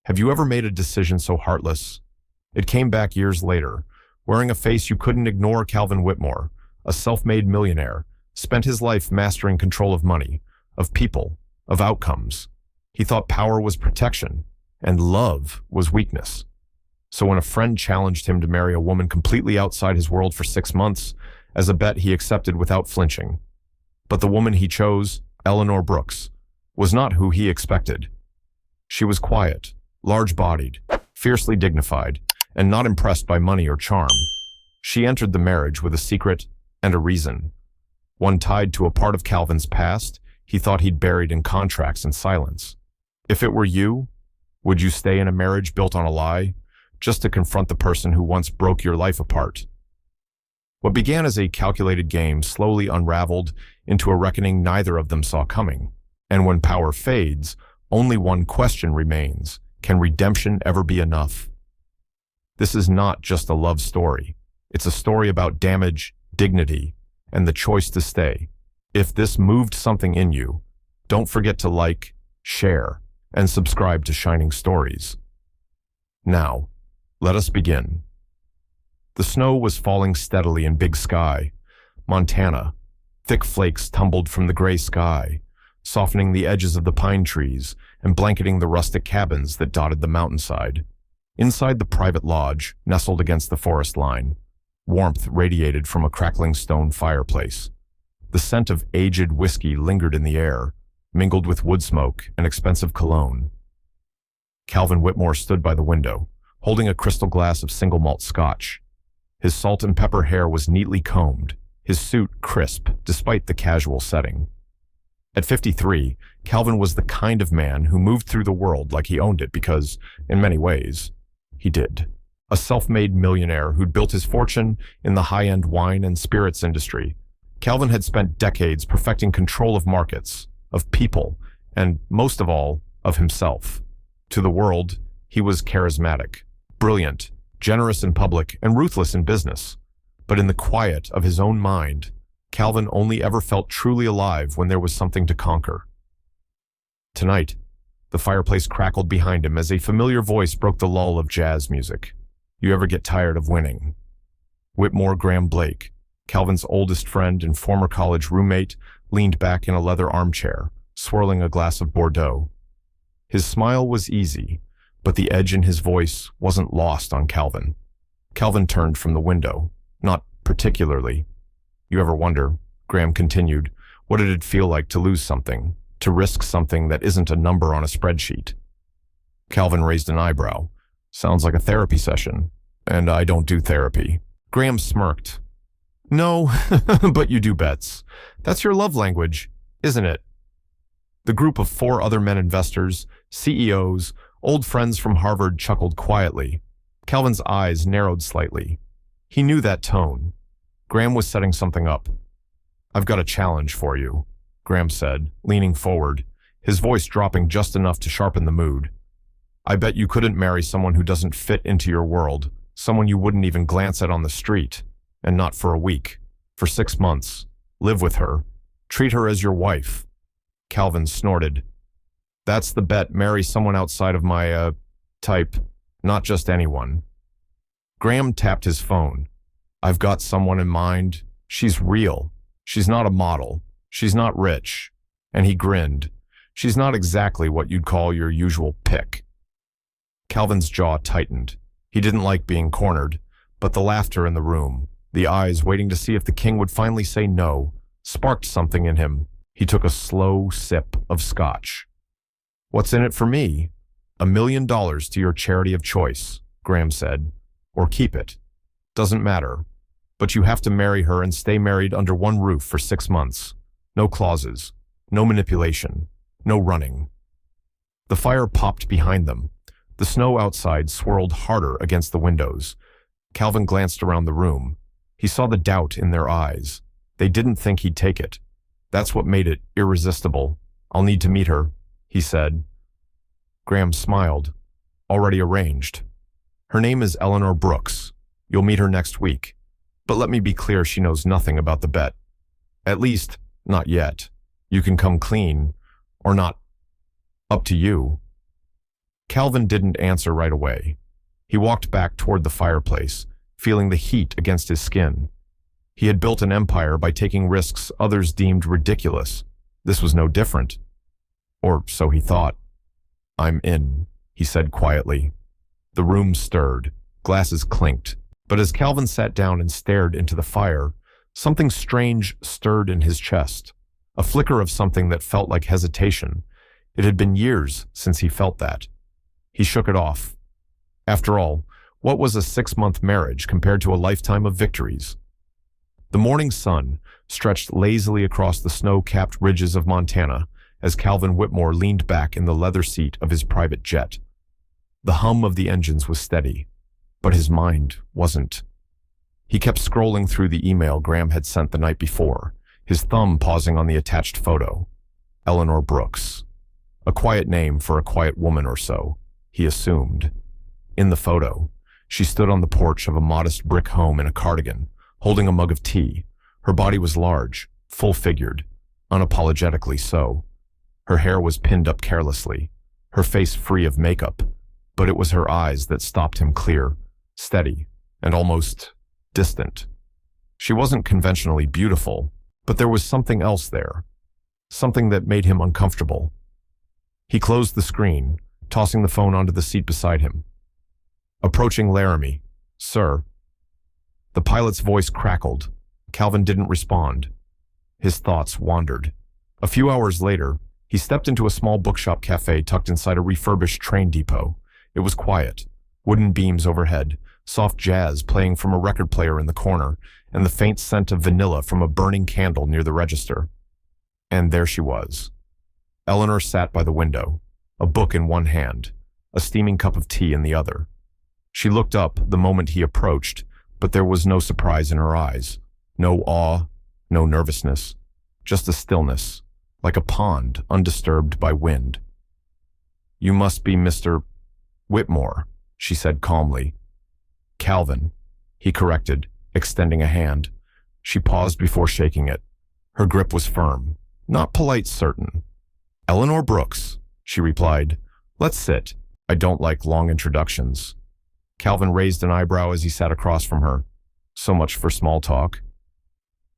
Have you ever made a decision so heartless? It came back years later. Wearing a face you couldn't ignore, Calvin Whitmore, a self-made millionaire, spent his life mastering control of money, of people, of outcomes. He thought power was protection, and love was weakness. So when a friend challenged him to marry a woman completely outside his world for 6 months, as a bet he accepted without flinching. But the woman he chose, Eleanor Brooks, was not who he expected. She was quiet, large-bodied, fiercely dignified, and not impressed by money or charm. She entered the marriage with a secret and a reason, one tied to a part of Calvin's past he thought he'd buried in contracts and silence. If it were you, would you stay in a marriage built on a lie, just to confront the person who once broke your life apart? What began as a calculated game slowly unraveled into a reckoning neither of them saw coming. And when power fades, only one question remains: can redemption ever be enough? This is not just a love story. It's a story about damage, dignity, and the choice to stay. If this moved something in you, don't forget to like, share, and subscribe to Shining Stories. Now, let us begin. The snow was falling steadily in Big Sky, Montana. Thick flakes tumbled from the gray sky, softening the edges of the pine trees and blanketing the rustic cabins that dotted the mountainside. Inside the private lodge, nestled against the forest line, warmth radiated from a crackling stone fireplace. The scent of aged whiskey lingered in the air, mingled with wood smoke and expensive cologne. Calvin Whitmore stood by the window, holding a crystal glass of single malt scotch. His salt and pepper hair was neatly combed, his suit crisp despite the casual setting. At 53, Calvin was the kind of man who moved through the world like he owned it because, in many ways, he did. A self-made millionaire who'd built his fortune in the high-end wine and spirits industry, Calvin had spent decades perfecting control of markets, of people, and, most of all, of himself. To the world, he was charismatic, brilliant, generous in public, and ruthless in business. But in the quiet of his own mind, Calvin only ever felt truly alive when there was something to conquer. Tonight, the fireplace crackled behind him as a familiar voice broke the lull of jazz music. You ever get tired of winning? Whitmore Graham Blake, Calvin's oldest friend and former college roommate, leaned back in a leather armchair, swirling a glass of Bordeaux. His smile was easy, but the edge in his voice wasn't lost on Calvin. Calvin turned from the window. Not particularly. You ever wonder, Graham continued, what did it feel like to lose something, to risk something that isn't a number on a spreadsheet? Calvin raised an eyebrow. Sounds like a therapy session. And I don't do therapy. Graham smirked. No, but you do bets. That's your love language, isn't it? The group of 4 other men investors, CEOs, old friends from Harvard chuckled quietly. Calvin's eyes narrowed slightly. He knew that tone. Graham was setting something up. I've got a challenge for you, Graham said, leaning forward, his voice dropping just enough to sharpen the mood. I bet you couldn't marry someone who doesn't fit into your world, someone you wouldn't even glance at on the street, and not for a week, for 6 months. Live with her. Treat her as your wife. Calvin snorted. That's the bet. Marry someone outside of my, type, not just anyone. Graham tapped his phone. I've got someone in mind. She's real. She's not a model. She's not rich. And he grinned. She's not exactly what you'd call your usual pick. Calvin's jaw tightened. He didn't like being cornered, but the laughter in the room, the eyes waiting to see if the king would finally say no, sparked something in him. He took a slow sip of scotch. What's in it for me? $1 million to your charity of choice, Graham said. Or keep it. Doesn't matter. But you have to marry her and stay married under one roof for 6 months. No clauses. No manipulation. No running. The fire popped behind them. The snow outside swirled harder against the windows. Calvin glanced around the room. He saw the doubt in their eyes. They didn't think he'd take it. That's what made it irresistible. I'll need to meet her, he said. Graham smiled. Already arranged. Her name is Eleanor Brooks. You'll meet her next week. But let me be clear, she knows nothing about the bet. At least, not yet. You can come clean, or not. Up to you. Calvin didn't answer right away. He walked back toward the fireplace, feeling the heat against his skin. He had built an empire by taking risks others deemed ridiculous. This was no different. Or so he thought. "I'm in," he said quietly. The room stirred, glasses clinked, but as Calvin sat down and stared into the fire, something strange stirred in his chest, a flicker of something that felt like hesitation. It had been years since he felt that. He shook it off. After all, what was a 6-month marriage compared to a lifetime of victories? The morning sun stretched lazily across the snow-capped ridges of Montana as Calvin Whitmore leaned back in the leather seat of his private jet. The hum of the engines was steady, but his mind wasn't. He kept scrolling through the email Graham had sent the night before, his thumb pausing on the attached photo. Eleanor Brooks. A quiet name for a quiet woman or so, he assumed. In the photo, she stood on the porch of a modest brick home in a cardigan, holding a mug of tea. Her body was large, full-figured, unapologetically so. Her hair was pinned up carelessly, her face free of makeup, but it was her eyes that stopped him clear, steady, and almost distant. She wasn't conventionally beautiful, but there was something else there, something that made him uncomfortable. He closed the screen, tossing the phone onto the seat beside him. "Approaching Laramie, sir." The pilot's voice crackled. Calvin didn't respond. His thoughts wandered. A few hours later, he stepped into a small bookshop cafe tucked inside a refurbished train depot. It was quiet, wooden beams overhead, soft jazz playing from a record player in the corner, and the faint scent of vanilla from a burning candle near the register. And there she was. Eleanor sat by the window, a book in one hand, a steaming cup of tea in the other. She looked up the moment he approached, but there was no surprise in her eyes, no awe, no nervousness, just a stillness, like a pond undisturbed by wind. "You must be Mr. Whitmore," she said calmly. "Calvin," he corrected, extending a hand. She paused before shaking it. Her grip was firm, not polite, certain. "Eleanor Brooks," she replied. "Let's sit. I don't like long introductions." Calvin raised an eyebrow as he sat across from her. So much for small talk.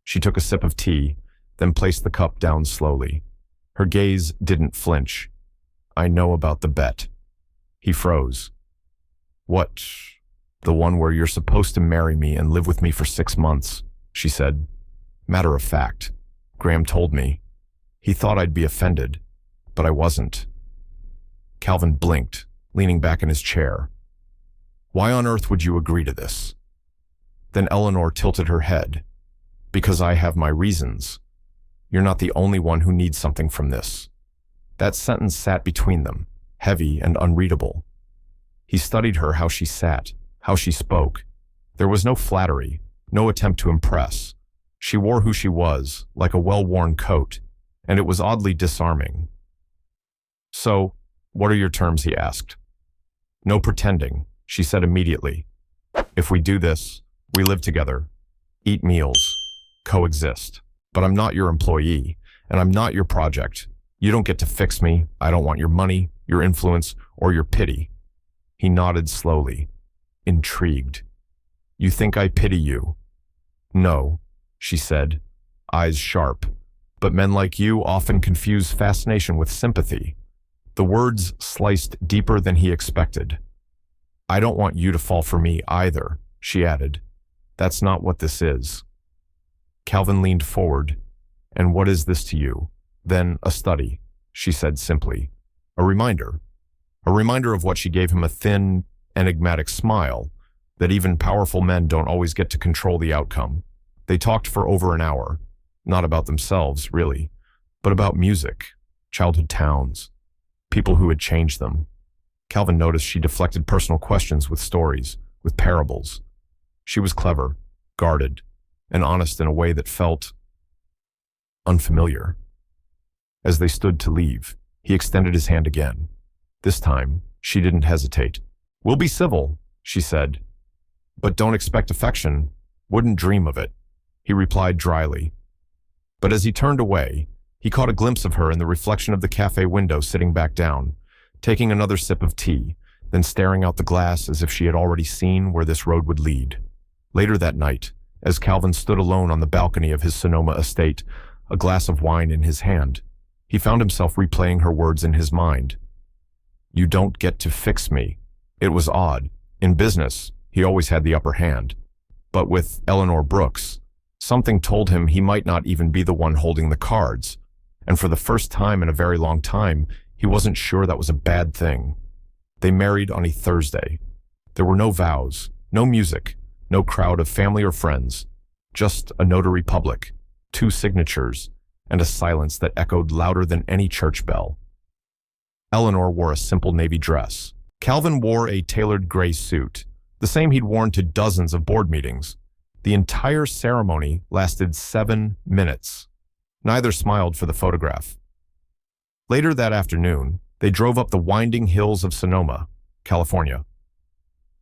She took a sip of tea, then placed the cup down slowly. Her gaze didn't flinch. "I know about the bet." He froze. "What? The one where you're supposed to marry me and live with me for 6 months," she said. "Matter of fact, Graham told me. He thought I'd be offended, but I wasn't." Calvin blinked, leaning back in his chair. "Why on earth would you agree to this?" Then Eleanor tilted her head. "Because I have my reasons. You're not the only one who needs something from this." That sentence sat between them, heavy and unreadable. He studied her, how she sat, how she spoke. There was no flattery, no attempt to impress. She wore who she was, like a well-worn coat, and it was oddly disarming. "So, what are your terms?" he asked. "No pretending," she said immediately. "If we do this, we live together, eat meals, coexist. But I'm not your employee, and I'm not your project. You don't get to fix me. I don't want your money, your influence, or your pity." He nodded slowly, intrigued. "You think I pity you?" "No," she said, eyes sharp. "But men like you often confuse fascination with sympathy." The words sliced deeper than he expected. "I don't want you to fall for me either," she added. "That's not what this is." Calvin leaned forward. "And what is this to you?" "Then a study," she said simply. "A reminder. A reminder of what she gave him, a thin, enigmatic smile, that even powerful men don't always get to control the outcome. They talked for over an hour, not about themselves, really, but about music, childhood towns, people who had changed them. Calvin noticed she deflected personal questions with stories, with parables. She was clever, guarded, and honest in a way that felt unfamiliar. As they stood to leave, he extended his hand again. This time, she didn't hesitate. "We'll be civil," she said. "But don't expect affection. Wouldn't dream of it," he replied dryly. But as he turned away, he caught a glimpse of her in the reflection of the cafe window sitting back down. taking another sip of tea, then staring out the glass as if she had already seen where this road would lead. Later that night, as Calvin stood alone on the balcony of his Sonoma estate, a glass of wine in his hand, he found himself replaying her words in his mind. "You don't get to fix me." It was odd. In business, he always had the upper hand. But with Eleanor Brooks, something told him he might not even be the one holding the cards. And for the first time in a very long time, he wasn't sure that was a bad thing. They married on a Thursday. There were no vows, no music, no crowd of family or friends, just a notary public, 2 signatures, and a silence that echoed louder than any church bell. Eleanor wore a simple navy dress. Calvin wore a tailored gray suit, the same he'd worn to dozens of board meetings. The entire ceremony lasted 7 minutes. Neither smiled for the photograph. Later that afternoon, they drove up the winding hills of Sonoma, California,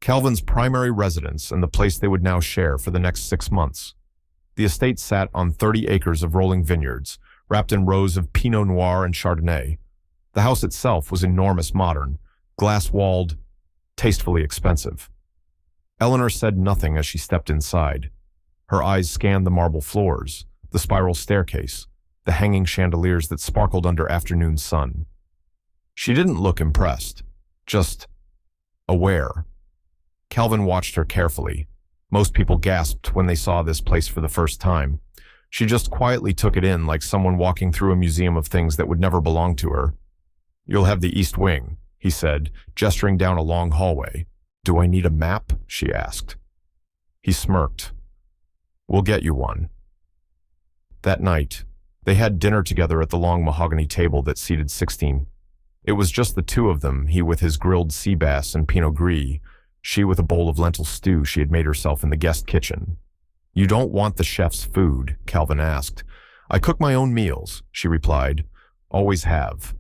Calvin's primary residence and the place they would now share for the next 6 months. The estate sat on 30 acres of rolling vineyards, wrapped in rows of Pinot Noir and Chardonnay. The house itself was enormous, modern, glass-walled, tastefully expensive. Eleanor said nothing as she stepped inside. Her eyes scanned the marble floors, the spiral staircase, the hanging chandeliers that sparkled under afternoon sun. She didn't look impressed, just aware. Calvin watched her carefully. Most people gasped when they saw this place for the first time. She just quietly took it in like someone walking through a museum of things that would never belong to her. "You'll have the east wing," he said, gesturing down a long hallway. "Do I need a map?" she asked. He smirked. "We'll get you one." That night, they had dinner together at the long mahogany table that seated 16. It was just the two of them, he with his grilled sea bass and Pinot Gris, she with a bowl of lentil stew she had made herself in the guest kitchen. "You don't want the chef's food?" Calvin asked. "I cook my own meals," she replied. "Always have."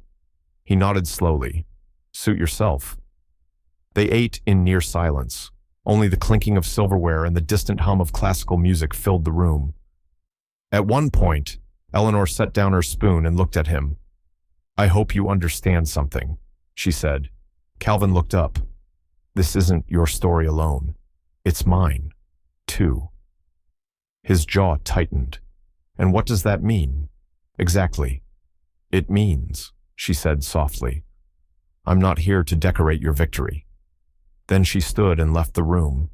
He nodded slowly. "Suit yourself." They ate in near silence. Only the clinking of silverware and the distant hum of classical music filled the room. At one point, Eleanor set down her spoon and looked at him. "I hope you understand something," she said. Calvin looked up. "This isn't your story alone. It's mine, too." His jaw tightened. "And what does that mean?" "Exactly. It means," she said softly, "I'm not here to decorate your victory." Then she stood and left the room.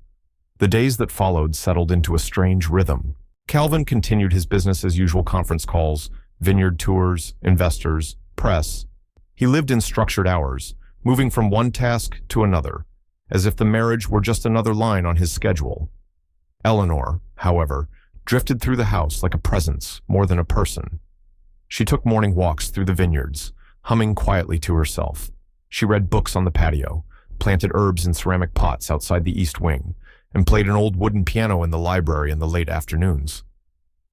The days that followed settled into a strange rhythm. Calvin continued his business as usual: conference calls, vineyard tours, investors, press. He lived in structured hours, moving from one task to another, as if the marriage were just another line on his schedule. Eleanor, however, drifted through the house like a presence more than a person. She took morning walks through the vineyards, humming quietly to herself. She read books on the patio, planted herbs in ceramic pots outside the east wing, and played an old wooden piano in the library in the late afternoons.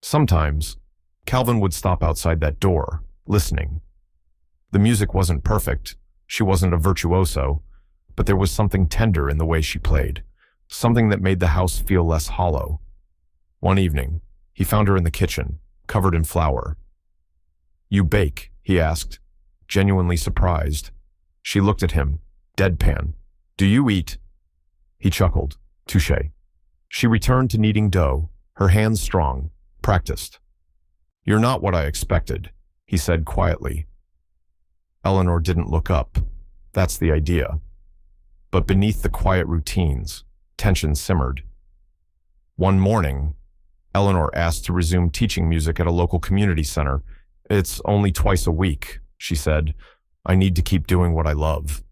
Sometimes, Calvin would stop outside that door, listening. The music wasn't perfect, she wasn't a virtuoso, but there was something tender in the way she played, something that made the house feel less hollow. One evening, he found her in the kitchen, covered in flour. "You bake?" he asked, genuinely surprised. She looked at him, deadpan. "Do you eat?" He chuckled. "Touché." She returned to kneading dough, her hands strong, practiced. "You're not what I expected," he said quietly. Eleanor didn't look up. That's the idea. But beneath the quiet routines, tension simmered. One morning, Eleanor asked to resume teaching music at a local community center. "It's only twice a week," she said. "I need to keep doing what I love."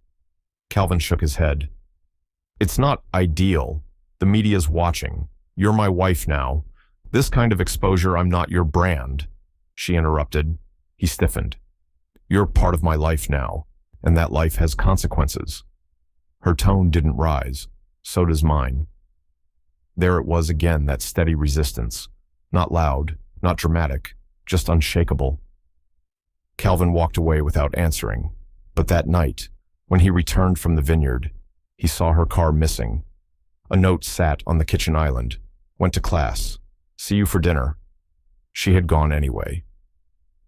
Calvin shook his head. "It's not ideal. The media's watching. You're my wife now. This kind of exposure, I'm not your brand." She interrupted. He stiffened. "You're part of my life now, and that life has consequences." Her tone didn't rise. "So does mine." There it was again, that steady resistance. Not loud, not dramatic, just unshakable. Calvin walked away without answering. But that night, when he returned from the vineyard, he saw her car missing. A note sat on the kitchen island. "Went to class. See you for dinner." She had gone anyway.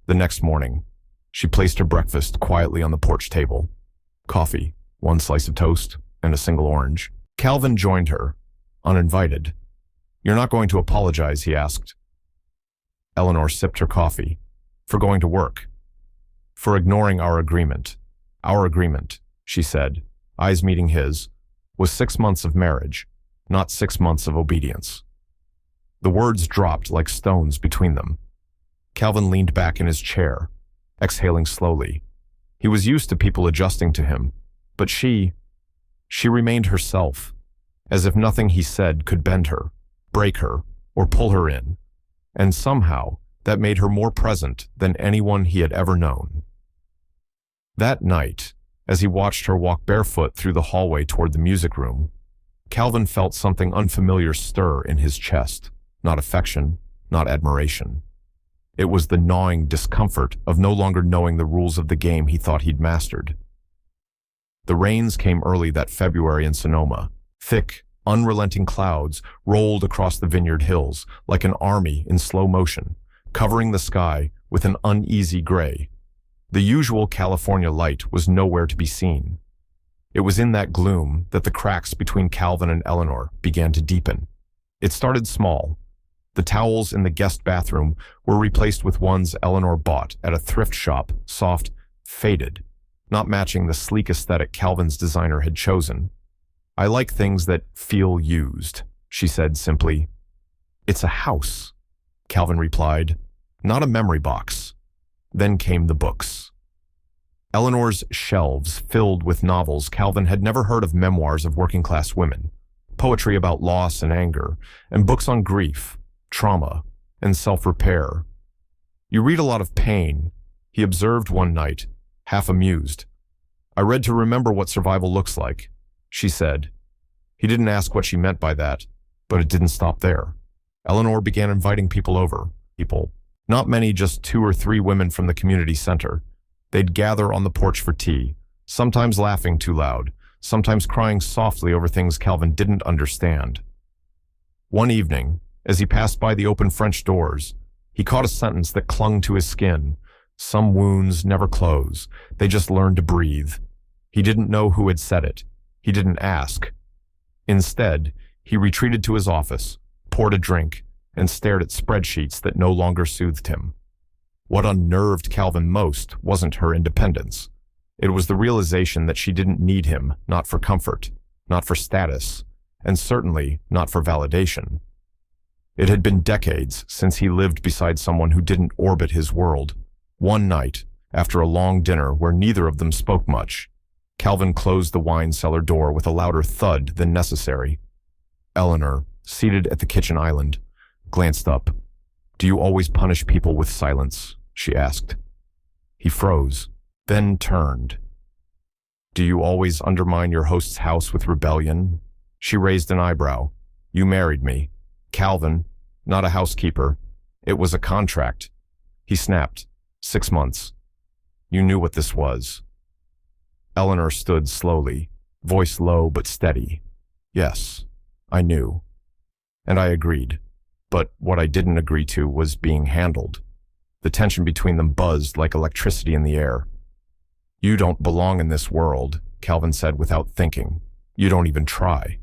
The next morning, she placed her breakfast quietly on the porch table. Coffee, one slice of toast, and a single orange. Calvin joined her, uninvited. "You're not going to apologize?" he asked. Eleanor sipped her coffee. "For going to work. For ignoring our agreement. Our agreement," she said, eyes meeting his, "was 6 months of marriage, not 6 months of obedience." The words dropped like stones between them. Calvin leaned back in his chair, exhaling slowly. He was used to people adjusting to him, but she remained herself, as if nothing he said could bend her, break her, or pull her in, and somehow that made her more present than anyone he had ever known. That night, as he watched her walk barefoot through the hallway toward the music room, Calvin felt something unfamiliar stir in his chest, not affection, not admiration. It was the gnawing discomfort of no longer knowing the rules of the game he thought he'd mastered. The rains came early that February in Sonoma. Thick, unrelenting clouds rolled across the Vineyard Hills like an army in slow motion, covering the sky with an uneasy gray. The usual California light was nowhere to be seen. It was in that gloom that the cracks between Calvin and Eleanor began to deepen. It started small. The towels in the guest bathroom were replaced with ones Eleanor bought at a thrift shop, soft, faded, not matching the sleek aesthetic Calvin's designer had chosen. "I like things that feel used," she said simply. "It's a house," Calvin replied, "not a memory box." Then came the books. Eleanor's shelves filled with novels Calvin had never heard of, memoirs of working-class women, poetry about loss and anger, and books on grief, trauma, and self-repair. "You read a lot of pain," he observed one night, half amused. "I read to remember what survival looks like," she said. He didn't ask what she meant by that, but it didn't stop there. Eleanor began inviting people over. Not many, just 2 or 3 women from the community center. They'd gather on the porch for tea, sometimes laughing too loud, sometimes crying softly over things Calvin didn't understand. One evening, as he passed by the open French doors, he caught a sentence that clung to his skin. "Some wounds never close. They just learn to breathe." He didn't know who had said it. He didn't ask. Instead, he retreated to his office, poured a drink, and stared at spreadsheets that no longer soothed him. What unnerved Calvin most wasn't her independence. It was the realization that she didn't need him, not for comfort, not for status, and certainly not for validation. It had been decades since he lived beside someone who didn't orbit his world. One night, after a long dinner where neither of them spoke much, Calvin closed the wine cellar door with a louder thud than necessary. Eleanor, seated at the kitchen island, glanced up. "Do you always punish people with silence?" she asked. He froze, then turned. "Do you always undermine your host's house with rebellion?" She raised an eyebrow. "You married me, Calvin, not a housekeeper. It was a contract." He snapped. 6 months. "You knew what this was." Eleanor stood slowly, voice low but steady. "Yes, I knew. And I agreed. But what I didn't agree to was being handled." The tension between them buzzed like electricity in the air. "You don't belong in this world," Calvin said without thinking. "You don't even try."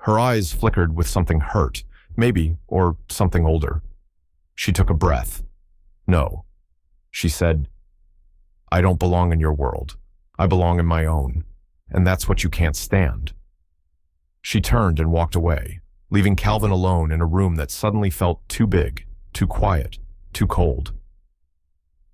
Her eyes flickered with something hurt, maybe, or something older. She took a breath. "No," she said. "I don't belong in your world. I belong in my own, and that's what you can't stand." She turned and walked away, leaving Calvin alone in a room that suddenly felt too big, too quiet, too cold.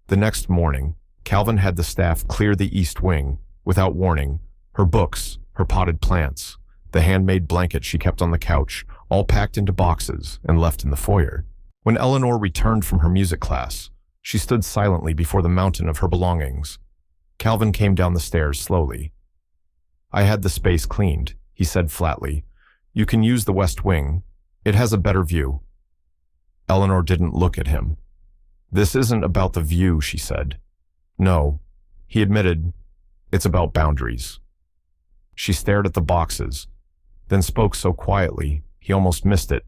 The next morning, Calvin had the staff clear the east wing, without warning, her books, her potted plants, the handmade blanket she kept on the couch, all packed into boxes and left in the foyer. When Eleanor returned from her music class, she stood silently before the mountain of her belongings. Calvin came down the stairs slowly. "I had the space cleaned," he said flatly. "You can use the west wing. It has a better view." Eleanor didn't look at him. "This isn't about the view," she said. "No," he admitted. "It's about boundaries." She stared at the boxes, then spoke so quietly he almost missed it.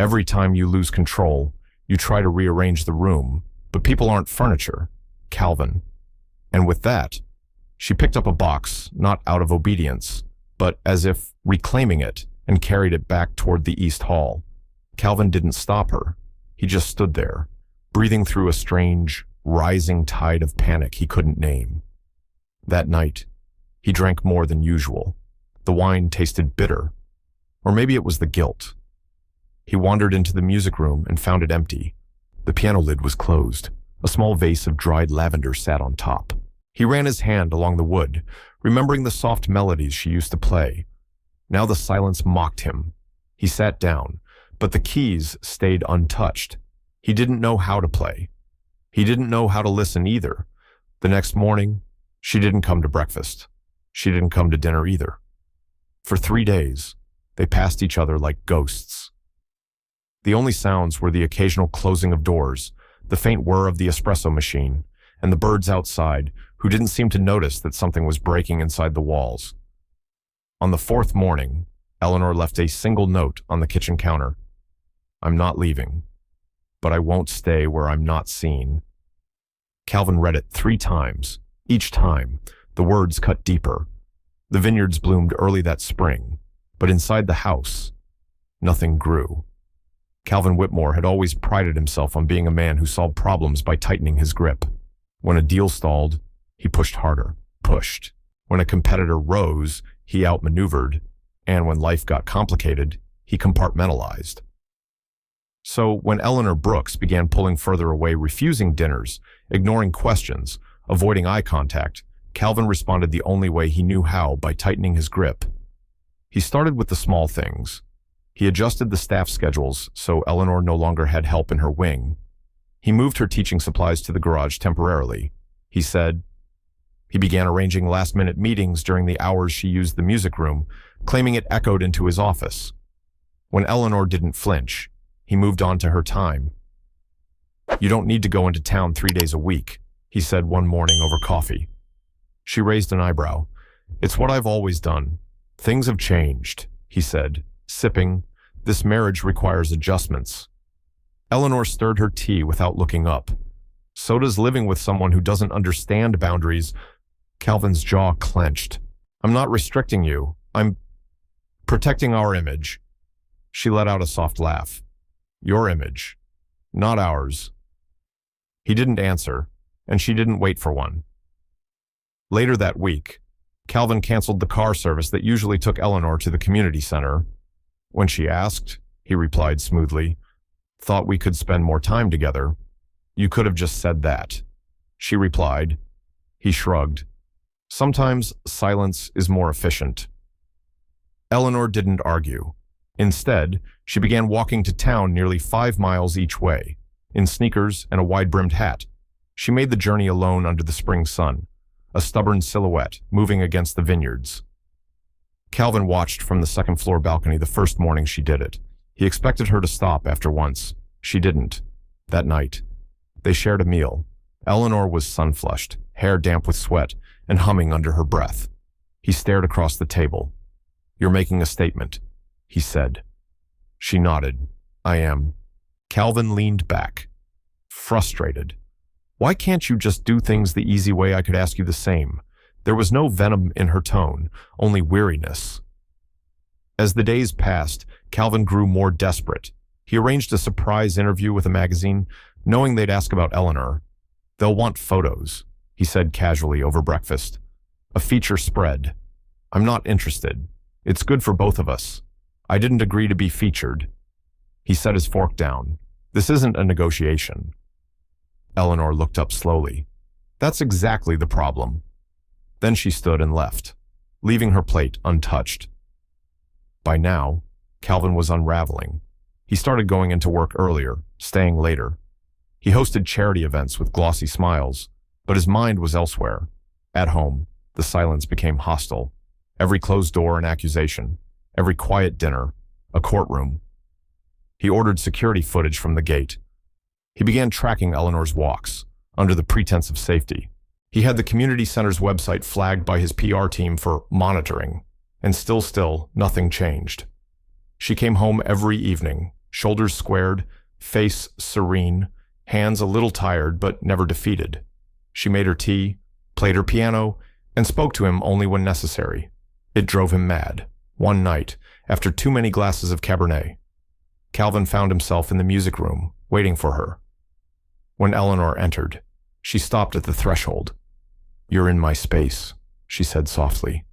"Every time you lose control, you try to rearrange the room, but people aren't furniture, Calvin. And with that, She picked up a box, not out of obedience, but as if reclaiming it, and carried it back toward the East Hall. Calvin didn't stop her. He just stood there, breathing through a strange, rising tide of panic he couldn't name. That night, he drank more than usual. The wine tasted bitter, or maybe it was the guilt. He wandered into the music room and found it empty. The piano lid was closed. A small vase of dried lavender sat on top. He ran his hand along the wood, remembering the soft melodies she used to play. Now the silence mocked him. He sat down, but the keys stayed untouched. He didn't know how to play. He didn't know how to listen either. The next morning, she didn't come to breakfast. She didn't come to dinner either. For 3 days, they passed each other like ghosts. The only sounds were the occasional closing of doors, the faint whir of the espresso machine, and the birds outside, who didn't seem to notice that something was breaking inside the walls. On the 4th morning, Eleanor left a single note on the kitchen counter. "I'm not leaving, but I won't stay where I'm not seen." Calvin read it 3 times. Each time, the words cut deeper. The vineyards bloomed early that spring, but inside the house, nothing grew. Calvin Whitmore had always prided himself on being a man who solved problems by tightening his grip. When a deal stalled, he pushed harder, pushed. When a competitor rose, he outmaneuvered, and when life got complicated, he compartmentalized. So when Eleanor Brooks began pulling further away, refusing dinners, ignoring questions, avoiding eye contact, Calvin responded the only way he knew how, by tightening his grip. He started with the small things. He adjusted the staff schedules so Eleanor no longer had help in her wing. He moved her teaching supplies to the garage temporarily. He began arranging last-minute meetings during the hours she used the music room, claiming it echoed into his office. When Eleanor didn't flinch, he moved on to her time. "You don't need to go into town 3 days a week," he said one morning over coffee. She raised an eyebrow. "It's what I've always done. Things have changed," he said, sipping. "This marriage requires adjustments." Eleanor stirred her tea without looking up. "So does living with someone who doesn't understand boundaries." Calvin's jaw clenched. "I'm not restricting you. I'm protecting our image." She let out a soft laugh. "Your image, not ours." He didn't answer, and she didn't wait for one. Later that week, Calvin canceled the car service that usually took Eleanor to the community center. When she asked, he replied smoothly, "Thought we could spend more time together." "You could have just said that," she replied. He shrugged. "Sometimes silence is more efficient." Eleanor didn't argue. Instead, she began walking to town nearly 5 miles each way. In sneakers and a wide-brimmed hat, she made the journey alone under the spring sun, a stubborn silhouette moving against the vineyards. Calvin watched from the second-floor balcony the first morning she did it. He expected her to stop after once. She didn't. That night, they shared a meal. Eleanor was sun-flushed, hair damp with sweat, and humming under her breath. He stared across the table. "You're making a statement," he said. She nodded. "I am." Calvin leaned back, frustrated. "Why can't you just do things the easy way? I could ask you the same." There was no venom in her tone, only weariness. As the days passed, Calvin grew more desperate. He arranged a surprise interview with a magazine, knowing they'd ask about Eleanor. "They'll want photos," he said casually over breakfast. "A feature spread." "I'm not interested. It's good for both of us. I didn't agree to be featured." He set his fork down. "This isn't a negotiation." Eleanor looked up slowly. "That's exactly the problem." Then she stood and left, leaving her plate untouched. By now, Calvin was unraveling. He started going into work earlier, staying later. He hosted charity events with glossy smiles, but his mind was elsewhere. At home, the silence became hostile. Every closed door an accusation, every quiet dinner a courtroom. He ordered security footage from the gate. He began tracking Eleanor's walks, under the pretense of safety. He had the community center's website flagged by his PR team for monitoring, and still, nothing changed. She came home every evening, shoulders squared, face serene, hands a little tired but never defeated. She made her tea, played her piano, and spoke to him only when necessary. It drove him mad. One night, after too many glasses of Cabernet, Calvin found himself in the music room, waiting for her. When Eleanor entered, she stopped at the threshold. "You're in my space," she said softly.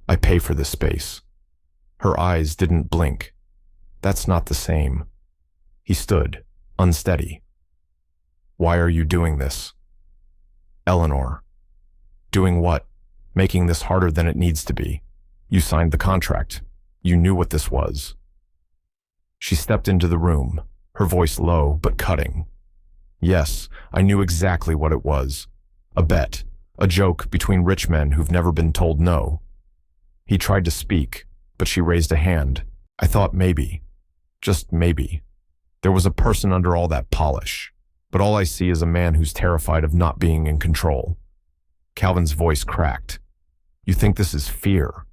"I pay for this space." Her eyes didn't blink. "That's not the same." He stood, unsteady. "Why are you doing this?" "Eleanor." "Doing what? Making this harder than it needs to be. You signed the contract. You knew what this was." She stepped into the room, her voice low but cutting. "Yes, I knew exactly what it was. A bet, a joke between rich men who've never been told no." He tried to speak, but she raised a hand. "I thought maybe, just maybe, there was a person under all that polish. But all I see is a man who's terrified of not being in control." Calvin's voice cracked. "You think this is fear?"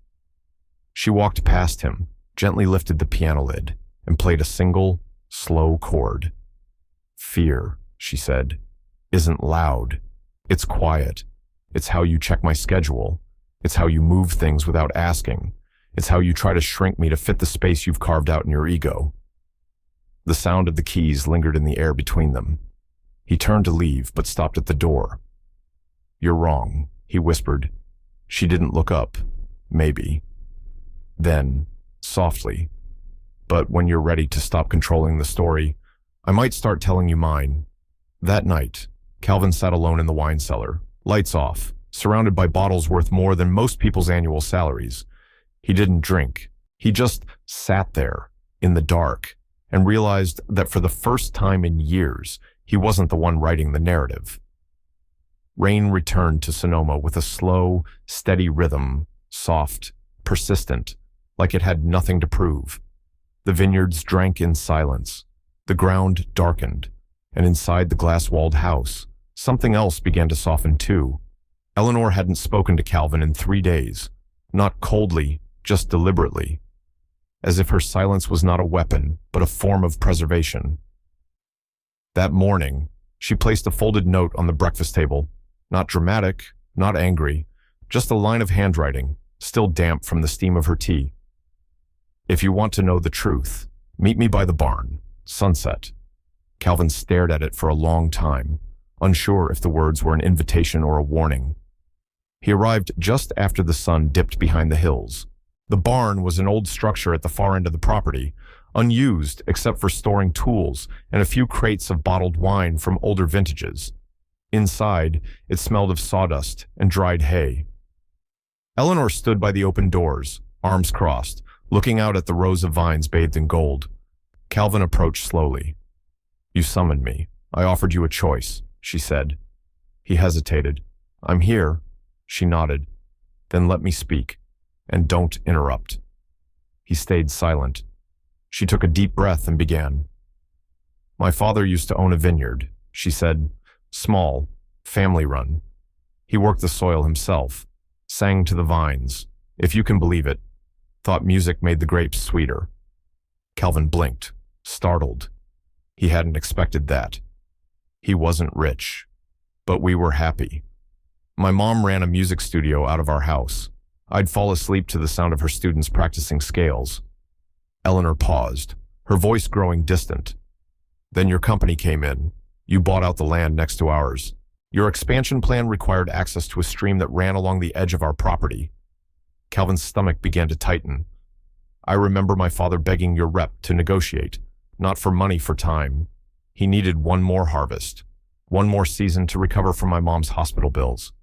She walked past him, gently lifted the piano lid, and played a single, slow chord. "Fear," she said, "isn't loud. It's quiet. It's how you check my schedule. It's how you move things without asking. It's how you try to shrink me to fit the space you've carved out in your ego." The sound of the keys lingered in the air between them. He turned to leave, but stopped at the door. "You're wrong," he whispered. She didn't look up. "Maybe." Then, softly, "But when you're ready to stop controlling the story, I might start telling you mine." That night, Calvin sat alone in the wine cellar, lights off, surrounded by bottles worth more than most people's annual salaries. He didn't drink. He just sat there, in the dark, and realized that for the first time in years, he wasn't the one writing the narrative. Rain returned to Sonoma with a slow, steady rhythm, soft, persistent, like it had nothing to prove. The vineyards drank in silence. The ground darkened, and inside the glass-walled house, something else began to soften too. Eleanor hadn't spoken to Calvin in 3 days, not coldly, just deliberately, as if her silence was not a weapon, but a form of preservation. That morning, she placed a folded note on the breakfast table, not dramatic, not angry, just a line of handwriting, still damp from the steam of her tea. "If you want to know the truth, meet me by the barn, sunset." Calvin stared at it for a long time, unsure if the words were an invitation or a warning. He arrived just after the sun dipped behind the hills. The barn was an old structure at the far end of the property, unused except for storing tools and a few crates of bottled wine from older vintages. Inside, it smelled of sawdust and dried hay. Eleanor stood by the open doors, arms crossed, looking out at the rows of vines bathed in gold. Calvin approached slowly. "You summoned me. I offered you a choice," she said. He hesitated. "I'm here." She nodded. "Then let me speak, and don't interrupt." He stayed silent. She took a deep breath and began. "My father used to own a vineyard," she said. "Small, family-run. He worked the soil himself, sang to the vines, if you can believe it, thought music made the grapes sweeter." Calvin blinked, startled. He hadn't expected that. He wasn't rich, but we were happy. My mom ran a music studio out of our house. I'd fall asleep to the sound of her students practicing scales. Eleanor paused, her voice growing distant. "Then your company came in. You bought out the land next to ours. Your expansion plan required access to a stream that ran along the edge of our property." Calvin's stomach began to tighten. "I remember my father begging your rep to negotiate, not for money, for time. He needed one more harvest, one more season to recover from my mom's hospital bills."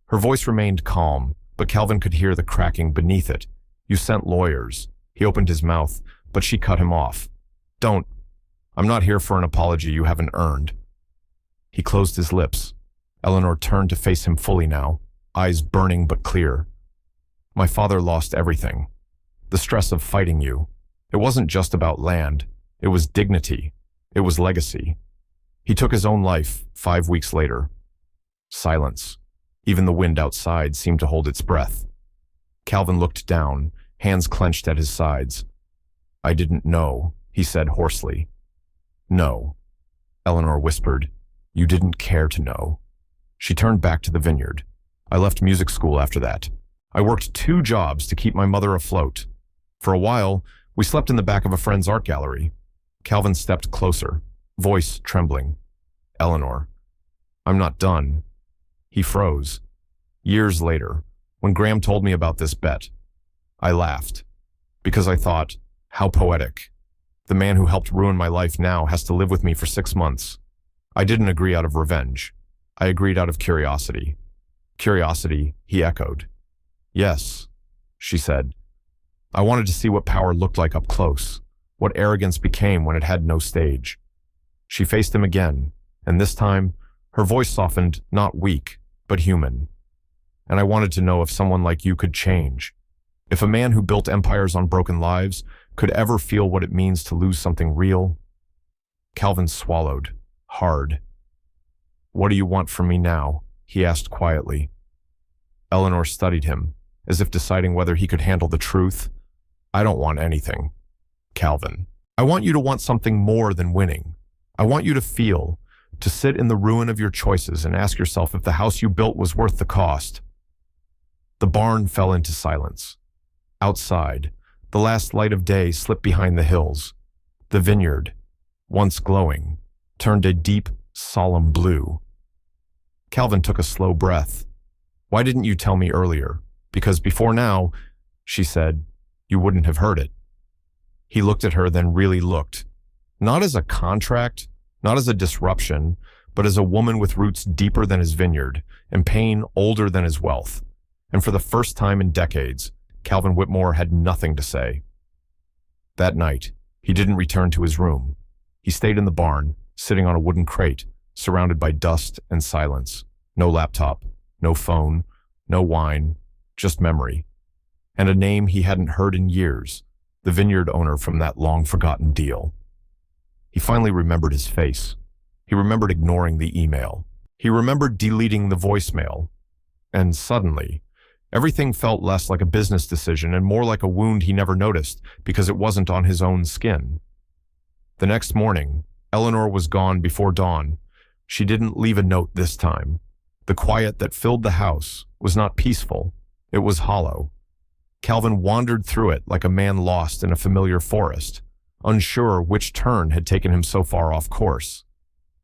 Her voice remained calm, but Calvin could hear the cracking beneath it. "You sent lawyers." He opened his mouth, but she cut him off. "Don't. I'm not here for an apology you haven't earned." He closed his lips. Eleanor turned to face him fully now, eyes burning but clear. "My father lost everything. The stress of fighting you. It wasn't just about land. It was dignity. It was legacy. He took his own life 5 weeks later." Silence. Even the wind outside seemed to hold its breath. Calvin looked down, hands clenched at his sides. "I didn't know," he said hoarsely. "No," Eleanor whispered. "You didn't care to know." She turned back to the vineyard. I left music school after that. I worked 2 jobs to keep my mother afloat. For a while, we slept in the back of a friend's art gallery. Calvin stepped closer, voice trembling. Eleanor, I'm not done. He froze. Years later, when Graham told me about this bet, I laughed, because I thought, how poetic. The man who helped ruin my life now has to live with me for 6 months. I didn't agree out of revenge. I agreed out of curiosity. Curiosity, he echoed. Yes, she said. I wanted to see what power looked like up close, what arrogance became when it had no stage. She faced him again, and this time, her voice softened, not weak, but human. And I wanted to know if someone like you could change. If a man who built empires on broken lives could ever feel what it means to lose something real. Calvin swallowed, hard. What do you want from me now? He asked quietly. Eleanor studied him, as if deciding whether he could handle the truth. I don't want anything, Calvin. I want you to want something more than winning. I want you to feel, to sit in the ruin of your choices and ask yourself if the house you built was worth the cost. The barn fell into silence. Outside, the last light of day slipped behind the hills. The vineyard, once glowing, turned a deep, solemn blue. Calvin took a slow breath. Why didn't you tell me earlier? Because before now, she said, you wouldn't have heard it. He looked at her, then really looked. Not as a contract, not as a disruption, but as a woman with roots deeper than his vineyard and pain older than his wealth. And for the first time in decades, Calvin Whitmore had nothing to say. That night, he didn't return to his room. He stayed in the barn, sitting on a wooden crate, surrounded by dust and silence. No laptop, no phone, no wine, just memory. And a name he hadn't heard in years, the vineyard owner from that long-forgotten deal. He finally remembered his face. He remembered ignoring the email. He remembered deleting the voicemail. And suddenly, everything felt less like a business decision and more like a wound he never noticed because it wasn't on his own skin. The next morning, Eleanor was gone before dawn. She didn't leave a note this time. The quiet that filled the house was not peaceful. It was hollow. Calvin wandered through it like a man lost in a familiar forest, unsure which turn had taken him so far off course.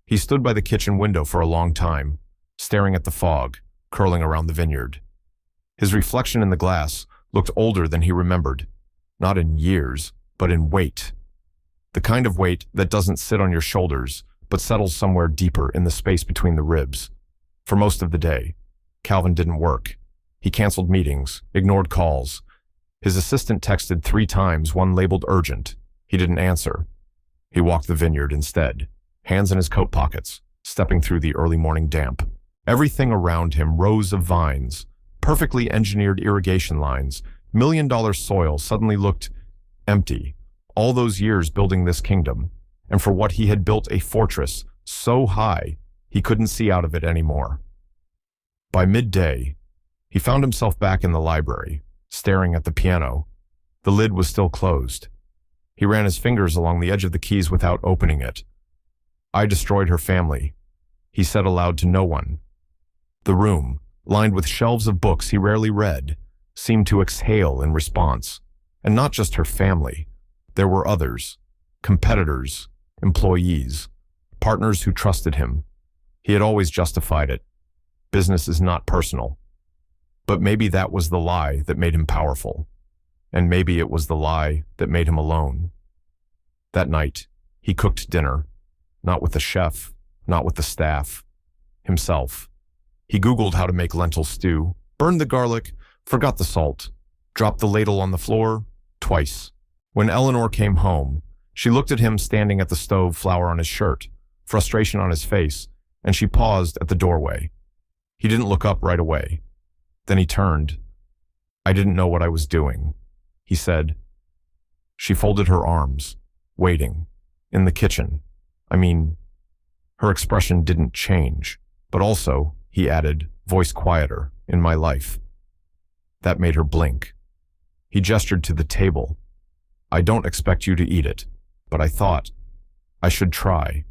He stood by the kitchen window for a long time, staring at the fog, curling around the vineyard. His reflection in the glass looked older than he remembered, not in years, but in weight. The kind of weight that doesn't sit on your shoulders, but settles somewhere deeper in the space between the ribs. For most of the day, Calvin didn't work. He canceled meetings, ignored calls. His assistant texted 3 times, one labeled urgent. He didn't answer. He walked the vineyard instead, hands in his coat pockets, stepping through the early morning damp. Everything around him, rows of vines, perfectly engineered irrigation lines, million-dollar soil suddenly looked empty. All those years building this kingdom, and for what he had built a fortress so high he couldn't see out of it anymore. By midday, he found himself back in the library, staring at the piano. The lid was still closed. He ran his fingers along the edge of the keys without opening it. I destroyed her family, he said aloud to no one. The room, lined with shelves of books he rarely read, seemed to exhale in response. And not just her family. There were others, competitors, employees, partners who trusted him. He had always justified it. Business is not personal. But maybe that was the lie that made him powerful. And maybe it was the lie that made him alone. That night, he cooked dinner, not with the chef, not with the staff, himself. He Googled how to make lentil stew, burned the garlic, forgot the salt, dropped the ladle on the floor, twice. When Eleanor came home, she looked at him standing at the stove, flour on his shirt, frustration on his face, and she paused at the doorway. He didn't look up right away. Then he turned. I didn't know what I was doing, he said. She folded her arms, waiting, in the kitchen. Her expression didn't change, but also, he added, voice quieter, in my life. That made her blink. He gestured to the table. I don't expect you to eat it, but I thought I should try.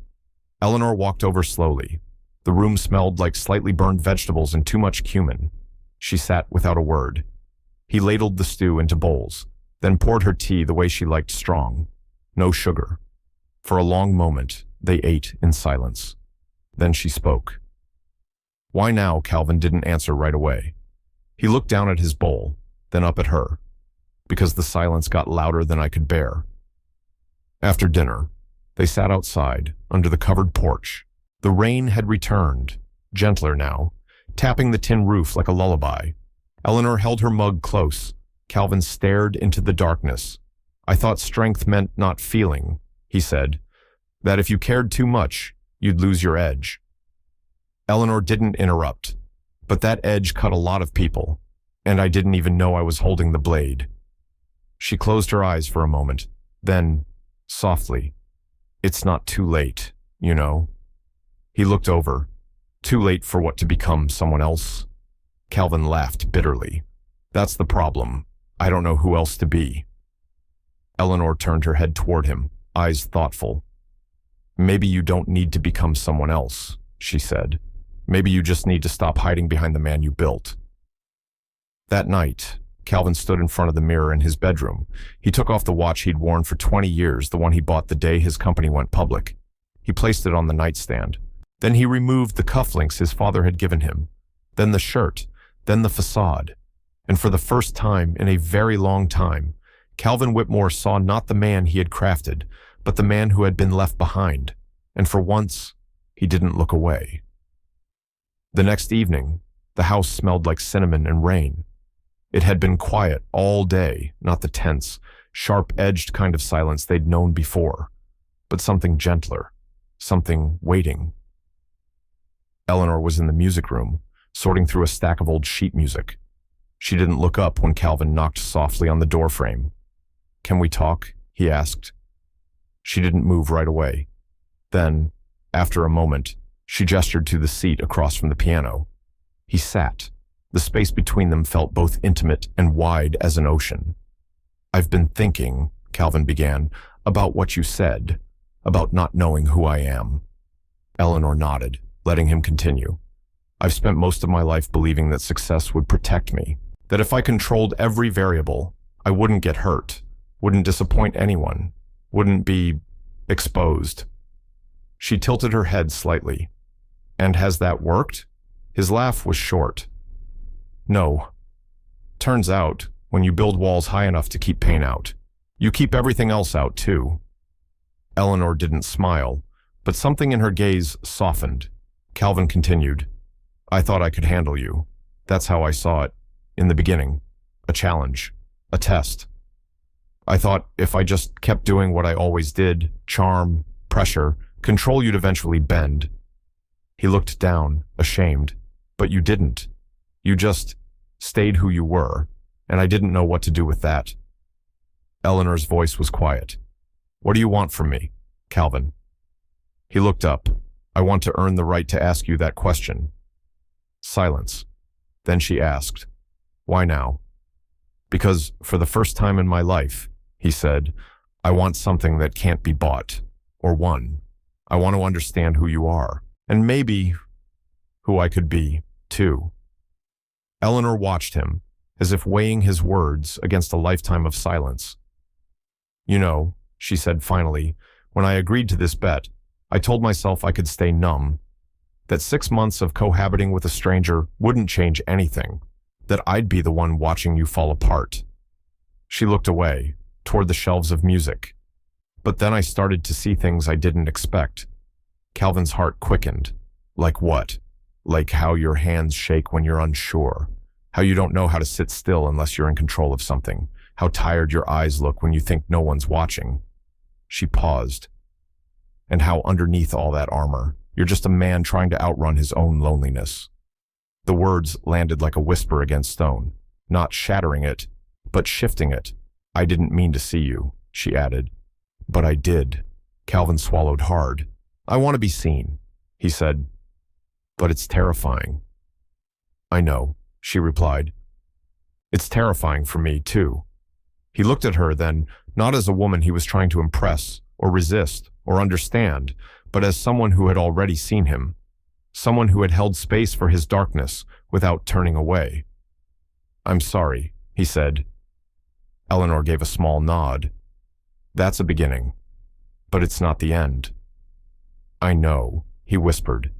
Eleanor walked over slowly. The room smelled like slightly burned vegetables and too much cumin. She sat without a word. He ladled the stew into bowls, then poured her tea the way she liked, strong. No sugar. For a long moment, they ate in silence. Then she spoke. Why now? Calvin didn't answer right away. He looked down at his bowl, then up at her. Because the silence got louder than I could bear. After dinner, they sat outside, under the covered porch. The rain had returned, gentler now, tapping the tin roof like a lullaby. Eleanor held her mug close. Calvin stared into the darkness. I thought strength meant not feeling, he said. That if you cared too much, you'd lose your edge. Eleanor didn't interrupt, but that edge cut a lot of people, and I didn't even know I was holding the blade. She closed her eyes for a moment, then, softly, it's not too late, you know. He looked over. Too late for what, to become someone else? Calvin laughed bitterly. That's the problem. I don't know who else to be. Eleanor turned her head toward him, eyes thoughtful. Maybe you don't need to become someone else, she said. Maybe you just need to stop hiding behind the man you built. That night, Calvin stood in front of the mirror in his bedroom. He took off the watch he'd worn for 20 years, the one he bought the day his company went public. He placed it on the nightstand. Then he removed the cufflinks his father had given him, then the shirt, then the facade. And for the first time in a very long time, Calvin Whitmore saw not the man he had crafted, but the man who had been left behind. And for once, he didn't look away. The next evening, the house smelled like cinnamon and rain. It had been quiet all day, not the tense, sharp-edged kind of silence they'd known before, but something gentler, something waiting. Eleanor was in the music room, sorting through a stack of old sheet music. She didn't look up when Calvin knocked softly on the doorframe. Can we talk? He asked. She didn't move right away. Then, after a moment, she gestured to the seat across from the piano. He sat. The space between them felt both intimate and wide as an ocean. I've been thinking, Calvin began, about what you said, about not knowing who I am. Eleanor nodded, letting him continue. I've spent most of my life believing that success would protect me, that if I controlled every variable, I wouldn't get hurt, wouldn't disappoint anyone, wouldn't be exposed. She tilted her head slightly. And has that worked? His laugh was short. No. Turns out, when you build walls high enough to keep pain out, you keep everything else out too. Eleanor didn't smile, but something in her gaze softened. Calvin continued. I thought I could handle you. That's how I saw it, in the beginning. A challenge. A test. I thought if I just kept doing what I always did, charm, pressure, control, you'd eventually bend. He looked down, ashamed. But you didn't. You just stayed who you were, and I didn't know what to do with that. Eleanor's voice was quiet. What do you want from me, Calvin? He looked up. I want to earn the right to ask you that question. Silence. Then she asked, why now? Because for the first time in my life, he said, I want something that can't be bought or won. I want to understand who you are, and maybe who I could be, too. Eleanor watched him, as if weighing his words against a lifetime of silence. You know, she said finally, when I agreed to this bet, I told myself I could stay numb, that 6 months of cohabiting with a stranger wouldn't change anything, that I'd be the one watching you fall apart. She looked away, toward the shelves of music. But then I started to see things I didn't expect. Calvin's heart quickened. Like what? Like how your hands shake when you're unsure. How you don't know how to sit still unless you're in control of something. How tired your eyes look when you think no one's watching. She paused. And how underneath all that armor, you're just a man trying to outrun his own loneliness. The words landed like a whisper against stone, not shattering it, but shifting it. I didn't mean to see you, she added. But I did. Calvin swallowed hard. I want to be seen, he said. But it's terrifying. I know, she replied. It's terrifying for me, too. He looked at her then, not as a woman he was trying to impress, or resist, or understand, but as someone who had already seen him. Someone who had held space for his darkness without turning away. I'm sorry, he said. Eleanor gave a small nod. That's a beginning, but it's not the end. I know, he whispered.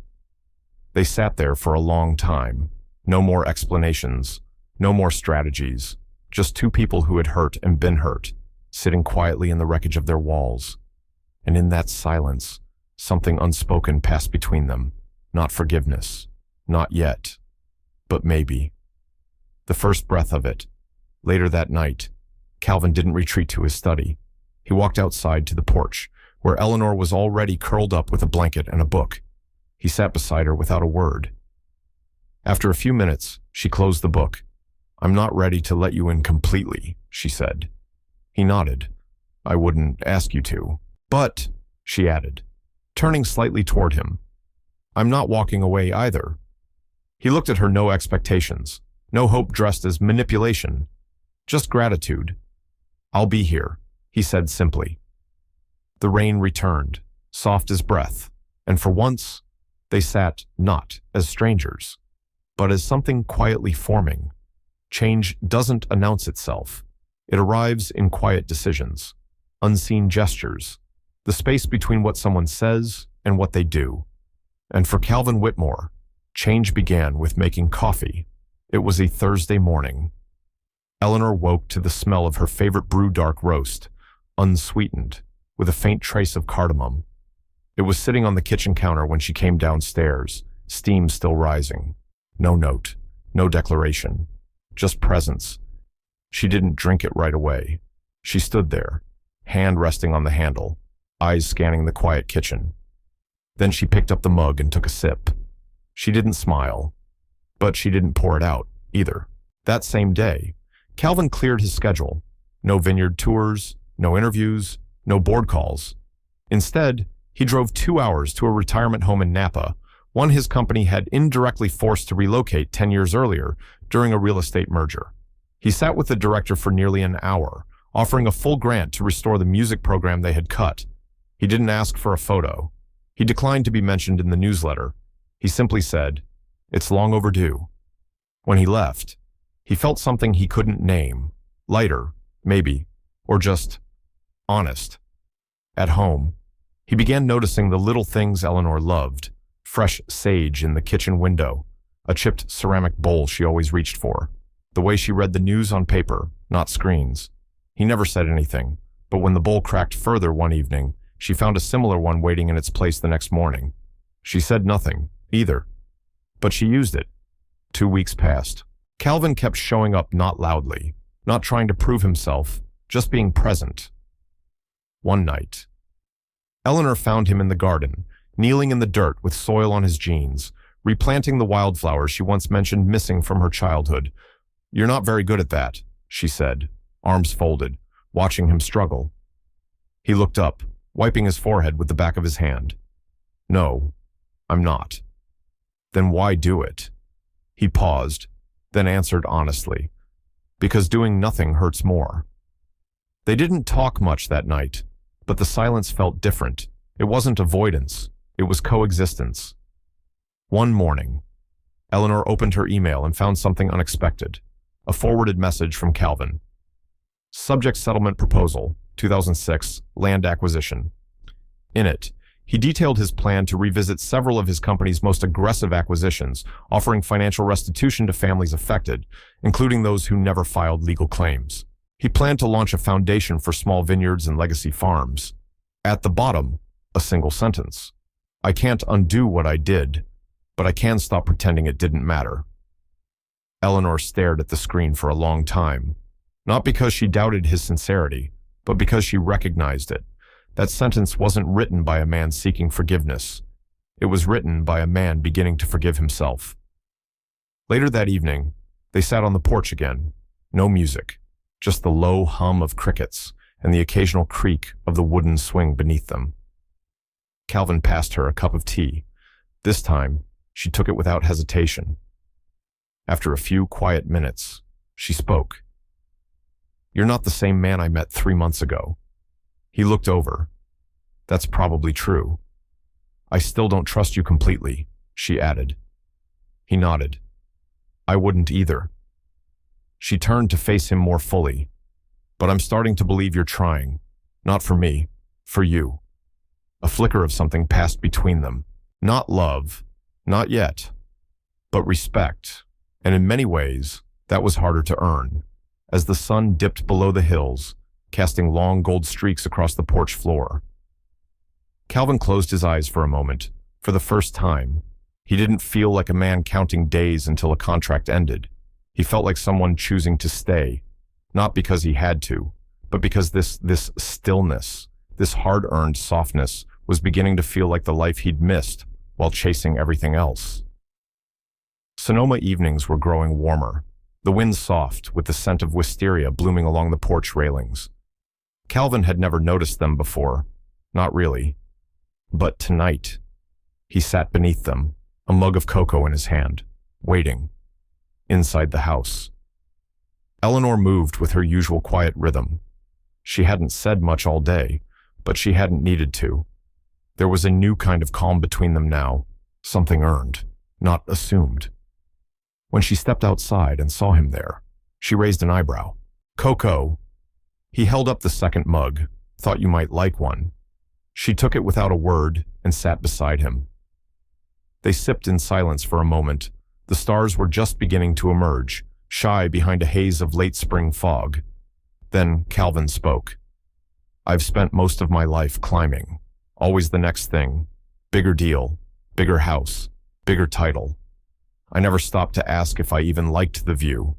They sat there for a long time. No more explanations, no more strategies, just two people who had hurt and been hurt, sitting quietly in the wreckage of their walls. And in that silence, something unspoken passed between them. Not forgiveness, not yet, but maybe. The first breath of it. Later that night, Calvin didn't retreat to his study. He walked outside to the porch, where Eleanor was already curled up with a blanket and a book. He sat beside her without a word. After a few minutes, she closed the book. I'm not ready to let you in completely, she said. He nodded. I wouldn't ask you to. But, she added, turning slightly toward him, I'm not walking away either. He looked at her, no expectations, no hope dressed as manipulation, just gratitude. I'll be here, he said simply. The rain returned, soft as breath, and for once, they sat not as strangers, but as something quietly forming. Change doesn't announce itself. It arrives in quiet decisions, unseen gestures, the space between what someone says and what they do. And for Calvin Whitmore, change began with making coffee. It was a Thursday morning. Eleanor woke to the smell of her favorite brew dark roast, unsweetened, with a faint trace of cardamom. It was sitting on the kitchen counter when she came downstairs, steam still rising. No note, no declaration, just presence. She didn't drink it right away. She stood there, hand resting on the handle, eyes scanning the quiet kitchen. Then she picked up the mug and took a sip. She didn't smile, but she didn't pour it out either. That same day, Calvin cleared his schedule. No vineyard tours, no interviews, no board calls. Instead, he drove 2 hours to a retirement home in Napa, one his company had indirectly forced to relocate 10 years earlier during a real estate merger. He sat with the director for nearly an hour, offering a full grant to restore the music program they had cut. He didn't ask for a photo. He declined to be mentioned in the newsletter. He simply said, "It's long overdue." When he left, he felt something he couldn't name. Lighter, maybe, or just honest. At home, he began noticing the little things Eleanor loved. Fresh sage in the kitchen window, a chipped ceramic bowl she always reached for, the way she read the news on paper, not screens. He never said anything, but when the bowl cracked further one evening, she found a similar one waiting in its place the next morning. She said nothing, either, but she used it. 2 weeks passed. Calvin kept showing up, not loudly, not trying to prove himself, just being present. One night, Eleanor found him in the garden, kneeling in the dirt with soil on his jeans, replanting the wildflowers she once mentioned missing from her childhood. You're not very good at that, she said, arms folded, watching him struggle. He looked up, wiping his forehead with the back of his hand. No, I'm not. Then why do it? He paused, then answered honestly, because doing nothing hurts more. They didn't talk much that night, but the silence felt different. It wasn't avoidance, it was coexistence. One morning, Eleanor opened her email and found something unexpected, a forwarded message from Calvin. Subject settlement proposal, 2006, land acquisition. In it, he detailed his plan to revisit several of his company's most aggressive acquisitions, offering financial restitution to families affected, including those who never filed legal claims. He planned to launch a foundation for small vineyards and legacy farms. At the bottom, a single sentence. I can't undo what I did, but I can stop pretending it didn't matter. Eleanor stared at the screen for a long time, not because she doubted his sincerity, but because she recognized it. That sentence wasn't written by a man seeking forgiveness. It was written by a man beginning to forgive himself. Later that evening, they sat on the porch again. No music, just the low hum of crickets and the occasional creak of the wooden swing beneath them. Calvin passed her a cup of tea. This time, she took it without hesitation. After a few quiet minutes, she spoke. You're not the same man I met 3 months ago. He looked over. That's probably true. I still don't trust you completely, she added. He nodded. I wouldn't either. She turned to face him more fully. But I'm starting to believe you're trying. Not for me, for you. A flicker of something passed between them. Not love, not yet, but respect. And in many ways, that was harder to earn. As the sun dipped below the hills, casting long gold streaks across the porch floor. Calvin closed his eyes for a moment. For the first time, he didn't feel like a man counting days until a contract ended. He felt like someone choosing to stay, not because he had to, but because this stillness, this hard-earned softness, was beginning to feel like the life he'd missed while chasing everything else. Sonoma evenings were growing warmer, the wind soft with the scent of wisteria blooming along the porch railings. Calvin had never noticed them before, not really. But tonight, he sat beneath them, a mug of cocoa in his hand, waiting, inside the house. Eleanor moved with her usual quiet rhythm. She hadn't said much all day, but she hadn't needed to. There was a new kind of calm between them now, something earned, not assumed. When she stepped outside and saw him there, she raised an eyebrow. "Cocoa." He held up the second mug, thought you might like one. She took it without a word and sat beside him. They sipped in silence for a moment. The stars were just beginning to emerge, shy behind a haze of late spring fog. Then Calvin spoke. "I've spent most of my life climbing. Always the next thing. Bigger deal, bigger house, bigger title. I never stopped to ask if I even liked the view."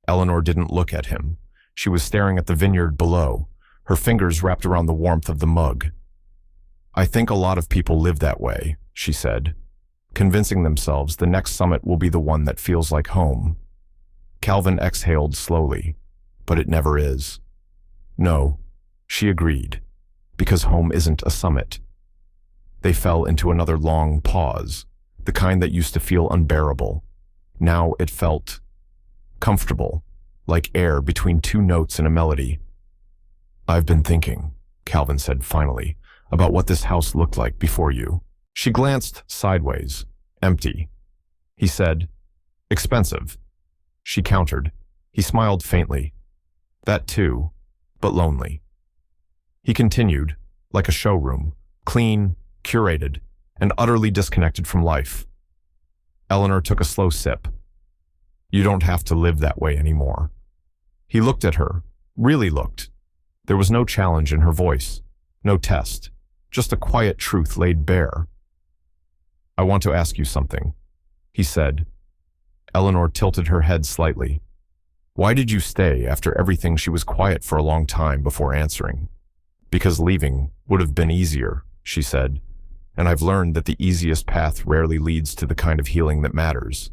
Eleanor didn't look at him. She was staring at the vineyard below, her fingers wrapped around the warmth of the mug. "I think a lot of people live that way," she said, convincing themselves the next summit will be the one that feels like home. Calvin exhaled slowly, but it never is. No, she agreed, because home isn't a summit. They fell into another long pause, the kind that used to feel unbearable. Now it felt comfortable, like air between two notes in a melody. "I've been thinking," Calvin said finally, "about what this house looked like before you." She glanced sideways. "Empty." He said, "Expensive." She countered. He smiled faintly. "That too, but lonely." He continued, like a showroom, clean, curated, and utterly disconnected from life. Eleanor took a slow sip. "You don't have to live that way anymore." He looked at her, really looked. There was no challenge in her voice, no test, just a quiet truth laid bare. "I want to ask you something," he said. Eleanor tilted her head slightly. "Why did you stay after everything?" She was quiet for a long time before answering. "Because leaving would have been easier," she said, "and I've learned that the easiest path rarely leads to the kind of healing that matters."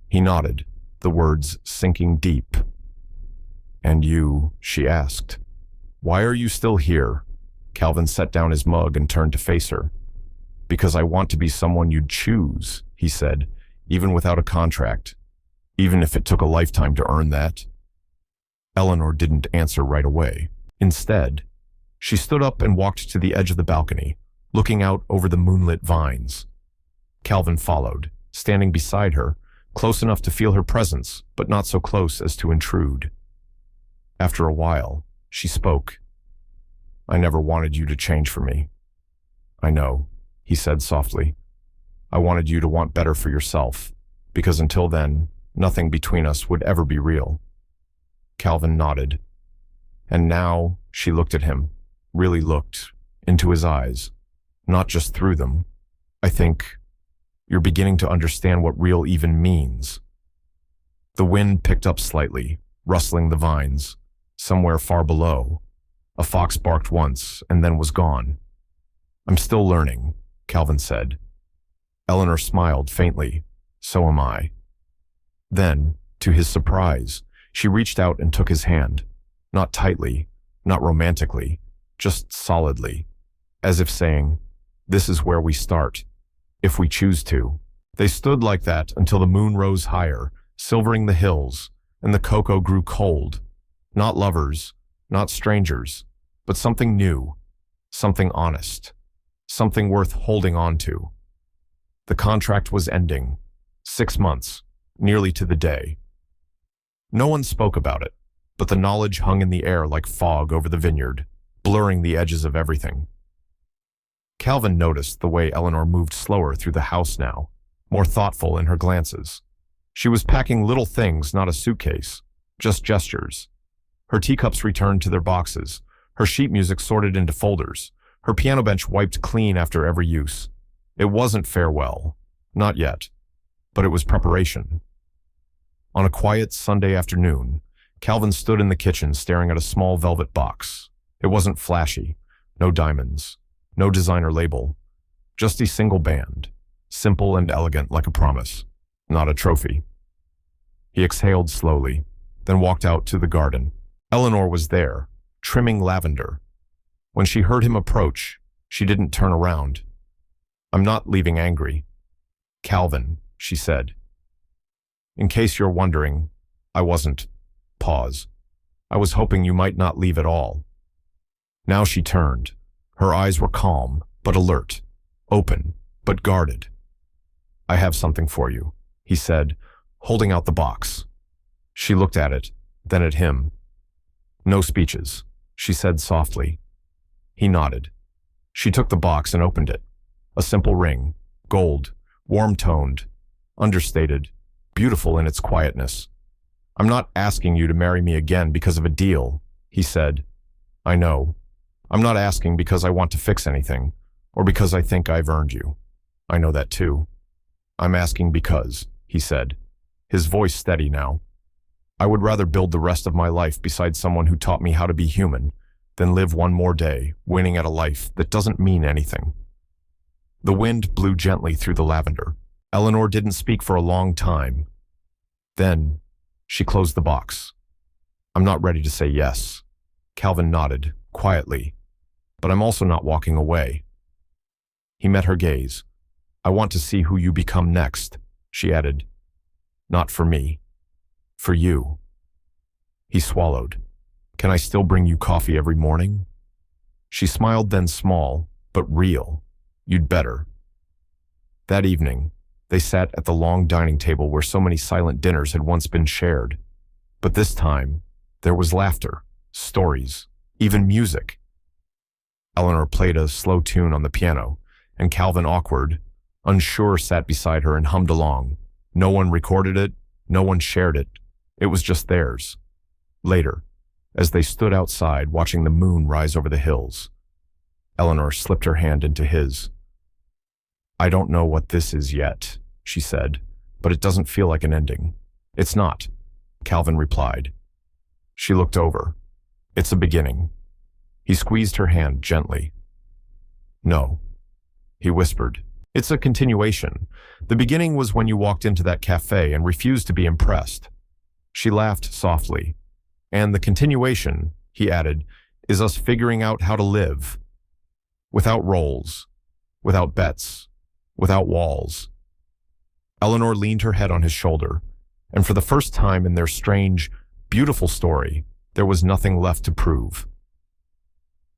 He nodded, the words sinking deep. "And you?" she asked. "Why are you still here?" Calvin set down his mug and turned to face her. "Because I want to be someone you'd choose," he said, "even without a contract, even if it took a lifetime to earn that." Eleanor didn't answer right away. Instead, she stood up and walked to the edge of the balcony, looking out over the moonlit vines. Calvin followed, standing beside her, close enough to feel her presence, but not so close as to intrude. After a while, she spoke. "I never wanted you to change for me." "I know," he said softly. "I wanted you to want better for yourself, because until then, nothing between us would ever be real." Calvin nodded. And now she looked at him, really looked, into his eyes, not just through them. "I think you're beginning to understand what real even means." The wind picked up slightly, rustling the vines. Somewhere far below, a fox barked once and then was gone. "I'm still learning," Calvin said. Eleanor smiled faintly. "So am I." Then, to his surprise, she reached out and took his hand. Not tightly, not romantically, just solidly, as if saying, "This is where we start, if we choose to." They stood like that until the moon rose higher, silvering the hills, and the cocoa grew cold. Not lovers, not strangers, but something new, something honest, something worth holding on to. The contract was ending. 6 months, nearly to the day. No one spoke about it, but the knowledge hung in the air like fog over the vineyard, blurring the edges of everything. Calvin noticed the way Eleanor moved slower through the house now, more thoughtful in her glances. She was packing little things, not a suitcase, just gestures. Her teacups returned to their boxes, her sheet music sorted into folders, her piano bench wiped clean after every use. It wasn't farewell, not yet, but it was preparation. On a quiet Sunday afternoon, Calvin stood in the kitchen staring at a small velvet box. It wasn't flashy, no diamonds, no designer label, just a single band, simple and elegant like a promise, not a trophy. He exhaled slowly, then walked out to the garden. Eleanor was there, trimming lavender. When she heard him approach, she didn't turn around. "I'm not leaving angry." "Calvin," she said. "In case you're wondering, I wasn't." Pause. "I was hoping you might not leave at all." Now she turned. Her eyes were calm, but alert, open, but guarded. "I have something for you," he said, holding out the box. She looked at it, then at him. "No speeches," she said softly. He nodded. She took the box and opened it. A simple ring, gold, warm-toned, understated, beautiful in its quietness. "I'm not asking you to marry me again because of a deal," he said. "I know. I'm not asking because I want to fix anything, or because I think I've earned you. I know that too. I'm asking because," he said, his voice steady now. "I would rather build the rest of my life beside someone who taught me how to be human than live one more day winning at a life that doesn't mean anything." The wind blew gently through the lavender. Eleanor didn't speak for a long time. Then she closed the box. "I'm not ready to say yes." Calvin nodded, quietly. "But I'm also not walking away." He met her gaze. "I want to see who you become next," she added. "Not for me. For you." He swallowed. "Can I still bring you coffee every morning?" She smiled, then small, but real. "You'd better." That evening, they sat at the long dining table where so many silent dinners had once been shared. But this time, there was laughter, stories, even music. Eleanor played a slow tune on the piano, and Calvin, awkward, unsure, sat beside her and hummed along. No one recorded it, no one shared it. It was just theirs. Later, as they stood outside watching the moon rise over the hills, Eleanor slipped her hand into his. "I don't know what this is yet," she said, "but it doesn't feel like an ending." "It's not," Calvin replied. She looked over. "It's a beginning." He squeezed her hand gently. "No," he whispered. "It's a continuation. The beginning was when you walked into that cafe and refused to be impressed." She laughed softly. "And the continuation," he added, "is us figuring out how to live. Without roles, without bets, without walls." Eleanor leaned her head on his shoulder, and for the first time in their strange, beautiful story, there was nothing left to prove.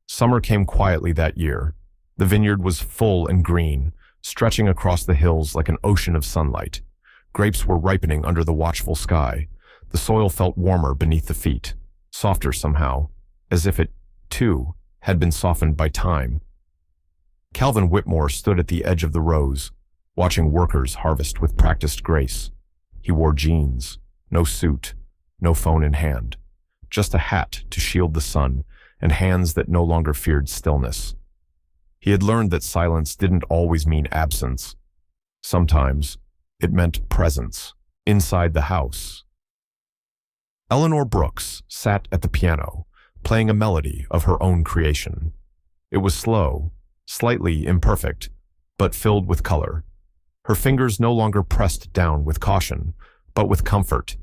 Summer came quietly that year. The vineyard was full and green, stretching across the hills like an ocean of sunlight. Grapes were ripening under the watchful sky. The soil felt warmer beneath the feet, softer somehow, as if it, too, had been softened by time. Calvin Whitmore stood at the edge of the rows, watching workers harvest with practiced grace. He wore jeans, no suit, no phone in hand, just a hat to shield the sun and hands that no longer feared stillness. He had learned that silence didn't always mean absence. Sometimes it meant presence, inside the house. Eleanor Brooks sat at the piano, playing a melody of her own creation. It was slow, slightly imperfect, but filled with color. Her fingers no longer pressed down with caution, but with comfort.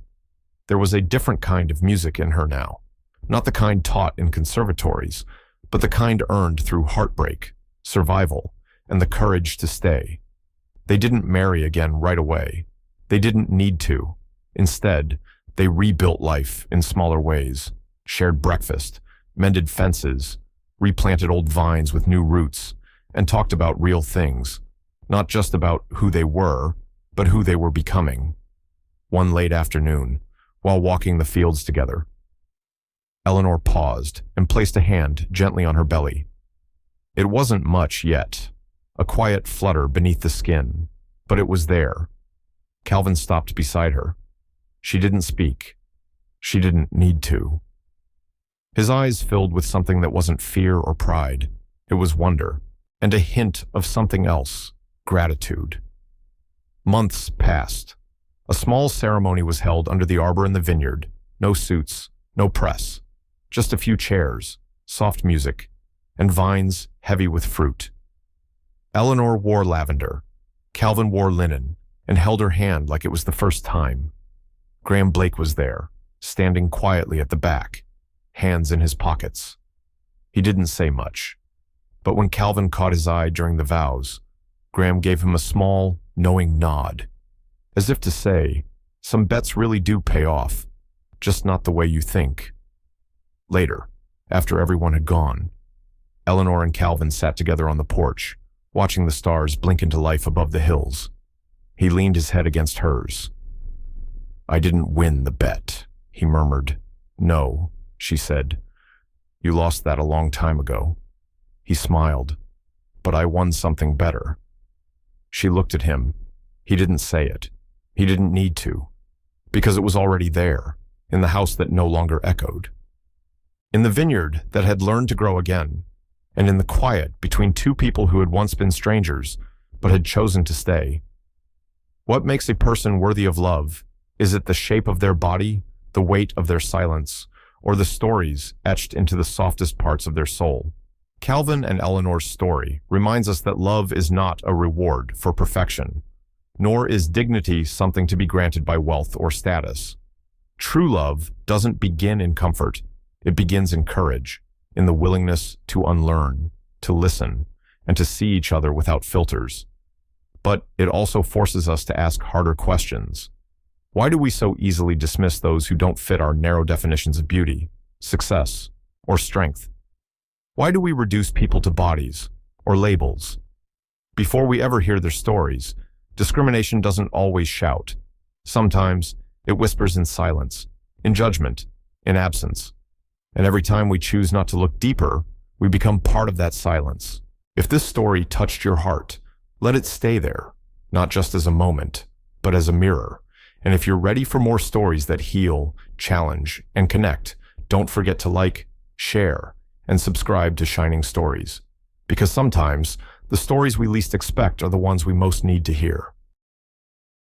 There was a different kind of music in her now, not the kind taught in conservatories, but the kind earned through heartbreak, survival, and the courage to stay. They didn't marry again right away. They didn't need to. Instead, they rebuilt life in smaller ways, shared breakfast, mended fences, replanted old vines with new roots, and talked about real things, not just about who they were, but who they were becoming. One late afternoon, while walking the fields together. Eleanor paused and placed a hand gently on her belly. It wasn't much yet, a quiet flutter beneath the skin, but it was there. Calvin stopped beside her. She didn't speak. She didn't need to. His eyes filled with something that wasn't fear or pride. It was wonder, and a hint of something else, gratitude. Months passed. A small ceremony was held under the arbor in the vineyard. No suits, no press, just a few chairs, soft music, and vines heavy with fruit. Eleanor wore lavender. Calvin wore linen and held her hand like it was the first time. Graham Blake was there, standing quietly at the back, hands in his pockets. He didn't say much, but when Calvin caught his eye during the vows, Graham gave him a small, knowing nod, as if to say, some bets really do pay off, just not the way you think. Later, after everyone had gone, Eleanor and Calvin sat together on the porch, watching the stars blink into life above the hills. He leaned his head against hers. "I didn't win the bet," he murmured. "No," she said. "You lost that a long time ago." He smiled. "But I won something better." She looked at him. He didn't say it. He didn't need to, because it was already there, in the house that no longer echoed. In the vineyard that had learned to grow again, and in the quiet between two people who had once been strangers, but had chosen to stay. What makes a person worthy of love? Is it the shape of their body, the weight of their silence, or the stories etched into the softest parts of their soul? Calvin and Eleanor's story reminds us that love is not a reward for perfection, nor is dignity something to be granted by wealth or status. True love doesn't begin in comfort. It begins in courage, in the willingness to unlearn, to listen, and to see each other without filters. But it also forces us to ask harder questions. Why do we so easily dismiss those who don't fit our narrow definitions of beauty, success, or strength? Why do we reduce people to bodies or labels? Before we ever hear their stories, discrimination doesn't always shout. Sometimes it whispers in silence, in judgment, in absence. And every time we choose not to look deeper, we become part of that silence. If this story touched your heart, let it stay there, not just as a moment, but as a mirror. And if you're ready for more stories that heal, challenge, and connect, don't forget to like, share, and subscribe to Shining Stories. Because sometimes, the stories we least expect are the ones we most need to hear.